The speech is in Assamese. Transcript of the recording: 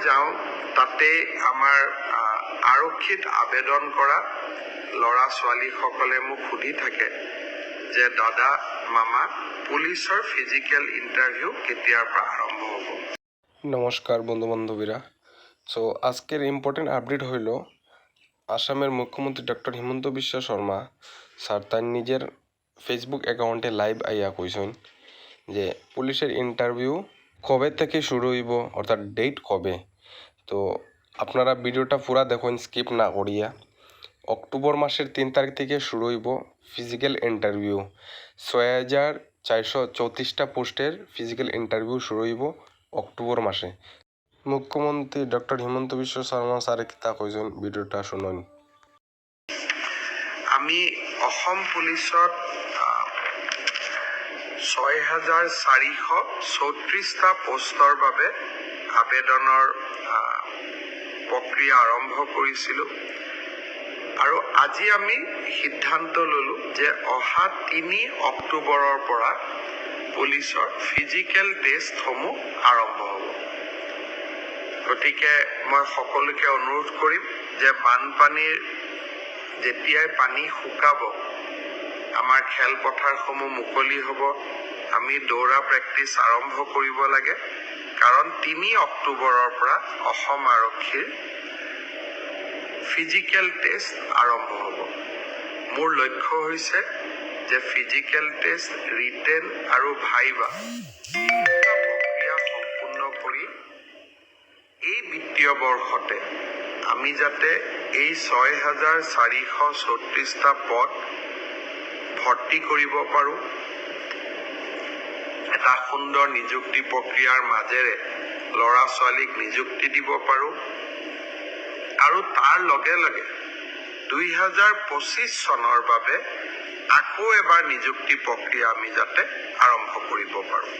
যাওঁ তাতে আমাৰ আৰক্ষীত আবেদন কৰা ল'ৰা ছোৱালীসকলে মোক সুধি থাকে যে দাদা মামা পুলিশেৰ ফিজিক্যাল ইন্টাৰভিউ কেতিয়াৰ পৰা আরম্ভ হব। নমস্কার বন্ধু বান্ধবীরা। সো আজকের ইম্পর্টেন্ট আপডেট হইল আসামের মুখ্যমন্ত্রী ডক্টর হিমন্ত বিশ্ব শর্মা স্যার তার নিজের ফেসবুক অ্যাকাউন্টে লাইভ আইয়া কইছেন যে পুলিশের ইন্টারভিউ কবে থেকে শুরু হইব অর্থাৎ ডেট কবে। তো আপনারা ভিডিওটা পুরা দেখুন স্কিপ না করিয়া। অক্টোবর মাসের 3 তারিখ থেকে শুরু হইব ফিজিক্যাল ইন্টারভিউ। 6434টা পোস্টের ফিজিক্যাল ইন্টারভিউ শুরু হইব অক্টোবর মাসে। মুখ্যমন্ত্রী ডক্টর হিমন্ত বিশ্ব শর্মা স্যারে কিতা কইছেন ভিডিওটা শুনুন। আমি অসম পুলিশত 6434টা পোষ্টৰ বাবে আবেদনৰ প্ৰক্ৰিয়া আৰম্ভ কৰিছিলোঁ আৰু আজি আমি সিদ্ধান্ত ললো যে অহা 3 অক্টোবৰৰ পৰা পুলিচৰ ফিজিক্যাল টেষ্টসমূহ আৰম্ভ হ'ব। গতিকে মই সকলোকে অনুৰোধ কৰিম যে বানপানীৰ যেতিয়াই পানী শুকাব আমাৰ খেলপথাৰসমূহ মুকলি হ'ব, আমি দৌৰা প্ৰেক্টিছ আৰম্ভ কৰিব লাগে, কাৰণ 3 অক্টোবৰৰ পৰা অসম আৰক্ষীৰ ফিজিক্যাল টেষ্ট আৰম্ভ হ'ব। মোৰ লক্ষ্য হৈছে যে ফিজিক্যাল টেষ্ট, ৰিটেন আৰু ভাইভা প্ৰক্ৰিয়া সম্পূৰ্ণ কৰি এই বিত্তীয় বৰ্ষতে আমি যাতে এই 6434টা পদ ভৰ্তি কৰিব পাৰোঁ, এটা সুন্দৰ নিযুক্তি প্ৰক্ৰিয়াৰ মাজেৰে ল'ৰা ছোৱালীক নিযুক্তি দিব পাৰোঁ আৰু তাৰ লগে লগে 2025 চনৰ বাবে আকৌ এবাৰ নিযুক্তি প্ৰক্ৰিয়া আমি যাতে আৰম্ভ কৰিব পাৰোঁ।